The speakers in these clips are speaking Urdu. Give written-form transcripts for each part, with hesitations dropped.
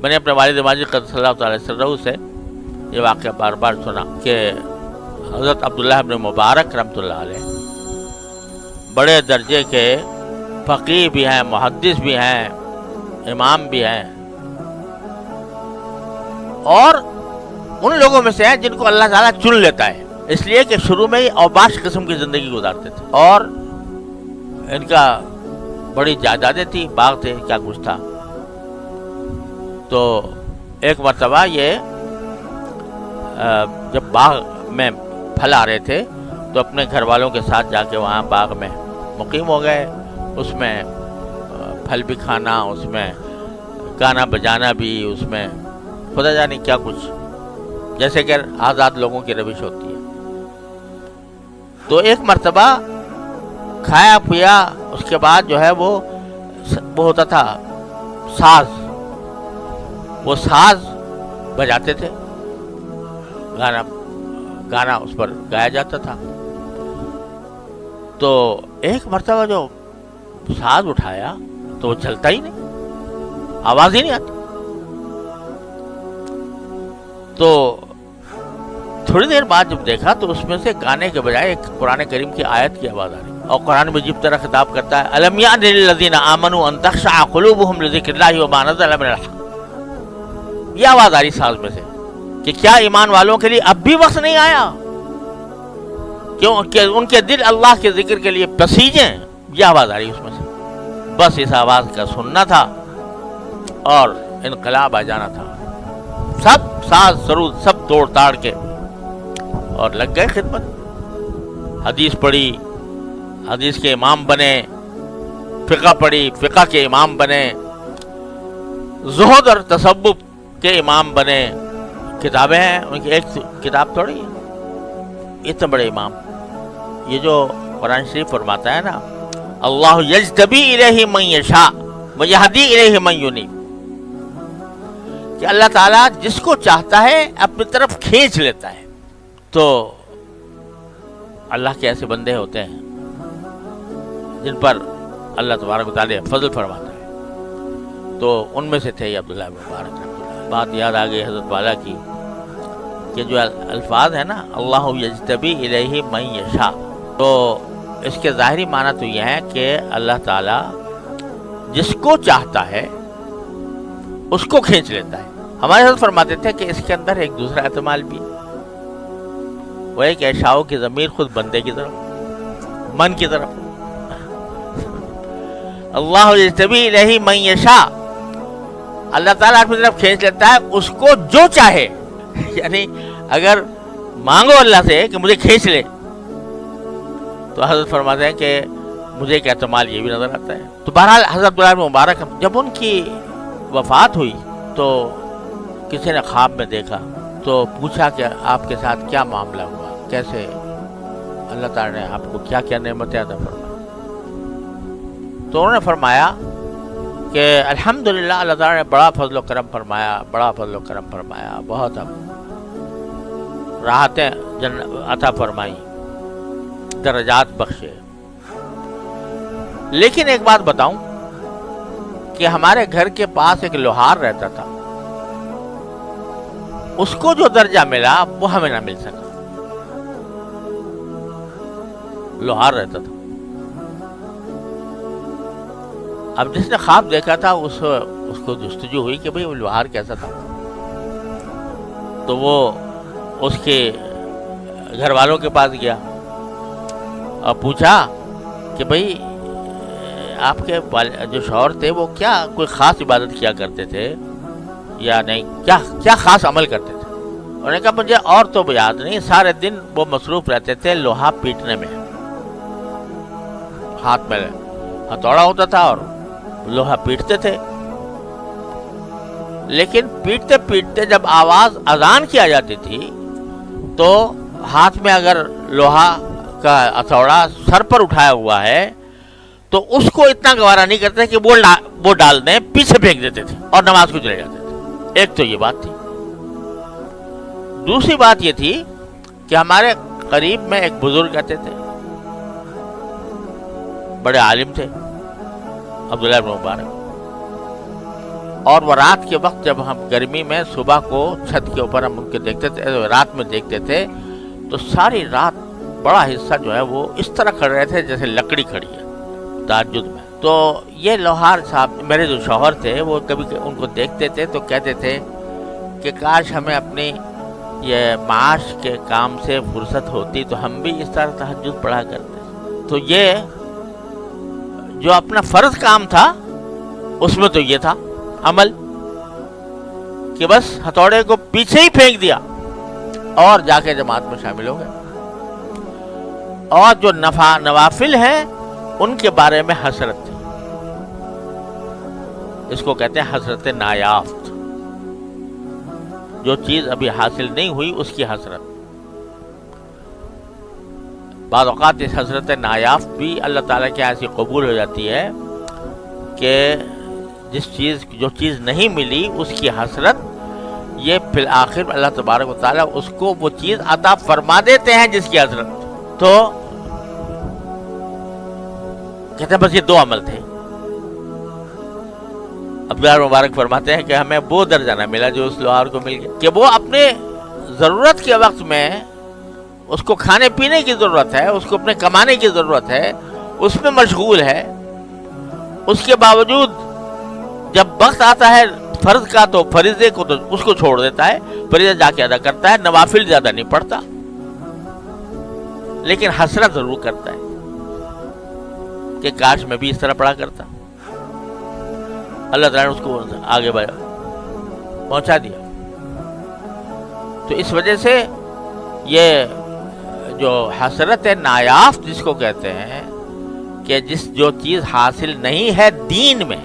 میں نے اپنے والد ماجد قدس اللہ تعالی سرہ سے یہ واقعہ بار بار سنا کہ حضرت عبداللہ ابن مبارک رحمۃ اللہ علیہ بڑے درجے کے فقیہ بھی ہیں، محدث بھی ہیں، امام بھی ہیں، اور ان لوگوں میں سے ہیں جن کو اللہ تعالیٰ چن لیتا ہے، اس لیے کہ شروع میں ہی اوباش قسم کی زندگی گزارتے تھے، اور ان کا بڑی جائیدادیں تھی، باغ تھے، کیا کچھ تھا۔ تو ایک مرتبہ یہ جب باغ میں پھل آ رہے تھے تو اپنے گھر والوں کے ساتھ جا کے وہاں باغ میں مقیم ہو گئے، اس میں پھل بھی کھانا، اس میں گانا بجانا بھی، اس میں خدا جانے کیا کچھ، جیسے کہ آزاد لوگوں کی روش ہوتی ہے۔ تو ایک مرتبہ کھایا پیا، اس کے بعد جو ہے وہ ہوتا تھا ساز، وہ ساز بجاتے تھے، گانا اس پر گایا جاتا تھا۔ تو ایک مرتبہ جو ساز اٹھایا تو وہ چلتا ہی نہیں، آواز ہی نہیں آتی۔ تو تھوڑی دیر بعد جب دیکھا تو اس میں سے گانے کے بجائے ایک قرآن کریم کی آیت کی آواز آ رہی، اور قرآن مجید طرح خطاب کرتا ہے، الم یعن للذین آمنوا ان تخشع قلوبهم لذکر اللہ وما نزل من الحق۔ یہ آواز آ رہی ساز میں سے کہ کیا ایمان والوں کے لیے اب بھی وقت نہیں آیا کہ ان کے دل اللہ کے ذکر کے لیے پسیجیں؟ یہ آواز آ رہی اس میں سے، بس اس آواز کا سننا تھا اور انقلاب آ جانا تھا، سب ساز سرود سب توڑ تاڑ کے اور لگ گئے خدمت۔ حدیث پڑھی، حدیث کے امام بنے، فقہ پڑھی، فقہ کے امام بنے، زہد اور تصوف کے امام بنے۔ کتابیں ہیں ان کی، ایک کتاب تھوڑی ہے، اتنے بڑے امام۔ یہ جو قرآن شریف فرماتا ہے نا، اللہ یجتبی الیہ من یشاء ویہدی الیہ من ینیب، کہ اللہ تعالیٰ جس کو چاہتا ہے اپنی طرف کھینچ لیتا ہے۔ تو اللہ کے ایسے بندے ہوتے ہیں جن پر اللہ تبارک و تعالیٰ فضل فرماتا ہے، تو ان میں سے تھے عبداللہ بن مبارک رحمۃ اللہ۔ بات یاد آ گئی حضرت والا کی کہ جو الفاظ ہے نا، اللہ یجتبی الیہ من یشاء، تو اس کے ظاہری معنی تو یہ ہے کہ اللہ تعالیٰ جس کو چاہتا ہے اس کو کھینچ لیتا ہے۔ ہمارے حضرت فرماتے تھے کہ اس کے اندر ایک دوسرا احتمال بھی ہے، وہ ایک عشاؤ کی ضمیر خود بندے کی طرف، من کی طرف۔ اللہ یجتبی الیہ من یشاء، اللہ تعالیٰ اپنی طرف کھینچ لیتا ہے اس کو جو چاہے، یعنی اگر مانگو اللہ سے کہ مجھے کھینچ لے، تو حضرت فرماتے ہیں کہ مجھے ایک احتمال یہ بھی نظر آتا ہے۔ تو بہرحال حضرت عبداللہ بن مبارک جب ان کی وفات ہوئی تو کسی نے خواب میں دیکھا، تو پوچھا کہ آپ کے ساتھ کیا معاملہ ہوا، کیسے اللہ تعالیٰ نے آپ کو کیا کیا نعمتیں عطا فرمائی؟ تو انہوں نے فرمایا کہ الحمدللہ اللہ تعالیٰ نے بڑا فضل و کرم فرمایا، بڑا فضل و کرم فرمایا، بہت راحتیں عطا فرمائی، درجات بخشے۔ لیکن ایک بات بتاؤں کہ ہمارے گھر کے پاس ایک لوہار رہتا تھا، اس کو جو درجہ ملا وہ ہمیں نہ مل سکا۔ لوہار رہتا تھا، اب جس نے خواب دیکھا تھا اس کو جستجو ہوئی کہ بھئی وہ لوہار کیسا تھا، تو وہ اس کے گھر والوں کے پاس گیا اور پوچھا کہ بھئی آپ کے جو شوہر تھے وہ کیا کوئی خاص عبادت کیا کرتے تھے یا نہیں، کیا خاص عمل کرتے تھے؟ انہوں نے کہا مجھے اور تو یاد نہیں، سارے دن وہ مصروف رہتے تھے لوہا پیٹنے میں، ہاتھ میں ہتھوڑا ہوتا تھا اور لوہا پیٹتے تھے۔ لیکن پیٹتے پیٹتے جب آواز اذان کی آ جاتی تھی تو ہاتھ میں اگر لوہا کا ہتھوڑا سر پر اٹھایا ہوا ہے تو اس کو اتنا گوارا نہیں کرتے کہ وہ ڈال دیں، پیچھے پھینک دیتے تھے اور نماز کو چلے جاتے تھے۔ ایک تو یہ بات تھی۔ دوسری بات یہ تھی کہ ہمارے قریب میں ایک بزرگ رہتے تھے، بڑے عالم تھے، عبداللہ بن مبارک۔ اور وہ رات کے وقت جب ہم گرمی میں صبح کو چھت کے اوپر ہم ان کے دیکھتے تھے، رات میں دیکھتے تھے، تو ساری رات بڑا حصہ جو ہے وہ اس طرح کھڑے رہے تھے جیسے لکڑی کھڑی ہے تہجد میں۔ تو یہ لوہار صاحب میرے جو شوہر تھے، وہ کبھی ان کو دیکھتے تھے تو کہتے تھے کہ کاش ہمیں اپنی یہ معاش کے کام سے فرصت ہوتی تو ہم بھی اس طرح تہجد پڑھا کرتے۔ تو یہ جو اپنا فرض کام تھا اس میں تو یہ تھا عمل کہ بس ہتھوڑے کو پیچھے ہی پھینک دیا اور جا کے جماعت میں شامل ہو گئے، اور جو نوافل ہیں ان کے بارے میں حسرت تھی، اس کو کہتے ہیں حسرت نایافت، جو چیز ابھی حاصل نہیں ہوئی اس کی حسرت۔ بعض اوقات اس حسرت نایافت بھی اللہ تعالیٰ کی ایسی قبول ہو جاتی ہے کہ جو چیز نہیں ملی اس کی حسرت، یہ فی الآخر اللہ تبارک و تعالیٰ اس کو وہ چیز عطا فرما دیتے ہیں جس کی حسرت۔ تو کہتے ہیں بس یہ 2 عمل تھے۔ عبداللہ مبارک فرماتے ہیں کہ ہمیں وہ درجہ نہ ملا جو اس لوہار کو مل گیا، کہ وہ اپنے ضرورت کے وقت میں اس کو کھانے پینے کی ضرورت ہے، اس کو اپنے کمانے کی ضرورت ہے، اس میں مشغول ہے، اس کے باوجود جب وقت آتا ہے فرض کا تو فریضے کو تو اس کو چھوڑ دیتا ہے، فریضہ جا کے ادا کرتا ہے، نوافل زیادہ نہیں پڑھتا، لیکن حسرت ضرور کرتا ہے کہ کاش میں بھی اس طرح پڑھا کرتا۔ اللہ تعالیٰ نے اس کو آگے پہنچا دیا۔ تو اس وجہ سے یہ جو حسرت نایافت جس کو کہتے ہیں کہ جو چیز حاصل نہیں ہے دین میں،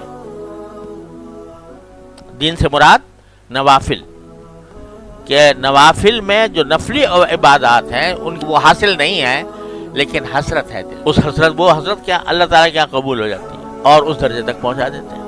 دین سے مراد نوافل، کہ نوافل میں جو نفلی عبادات ہیں ان وہ حاصل نہیں ہیں، لیکن حسرت ہے دل، اس حسرت وہ حسرت کیا اللہ تعالیٰ کیا قبول ہو جاتی ہے اور اس درجے تک پہنچا دیتے ہیں۔